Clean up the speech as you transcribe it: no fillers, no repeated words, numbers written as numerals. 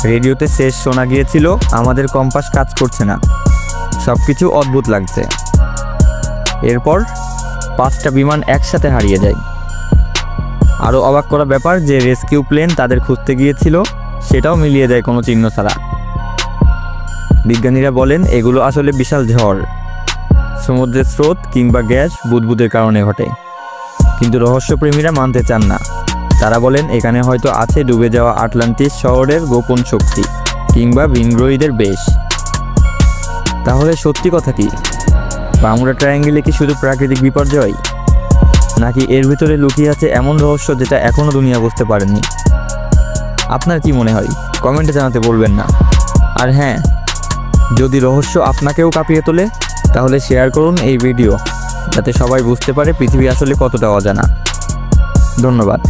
রেডিওতে শেষ শোনা গিয়েছিল, আমাদের কম্পাস কাজ করছে না, সবকিছু অদ্ভুত লাগছে। এরপর 5টা বিমান একসাথে হারিয়ে যায়। আরও অবাক করা ব্যাপার যে রেস্কিউ প্লেন তাদের খুঁজতে গিয়েছিল সেটাও মিলিয়ে যায় কোনো চিহ্ন ছাড়া। বিজ্ঞানীরা বলেন এগুলো আসলে বিশাল ঝড়, সমুদ্রের স্রোত কিংবা গ্যাস বুদবুদের কারণে ঘটে। কিন্তু রহস্যপ্রেমীরা মানতে চান না। তারা বলেন এখানে হয়তো আছে ডুবে যাওয়া আটলান্টিস শহরের গোপন শক্তি কিংবা ভিনগ্রহীদের বেশ। তাহলে সত্যি কথা কি? বারমুডা ট্রায়াঙ্গেলে কি শুধু প্রাকৃতিক বিপর্যয়, নাকি এর ভিতরে লুকিয়ে আছে এমন রহস্য যেটা এখনও দুনিয়া বুঝতে পারেনি? আপনার কি মনে হয়? কমেন্টে জানাতে বলবেন না। আর হ্যাঁ, যদি রহস্য আপনাকেও কাঁপিয়ে তোলে তাহলে শেয়ার করুন এই ভিডিও, যাতে সবাই বুঝতে পারে পৃথিবী আসলে কতটা অজানা। ধন্যবাদ।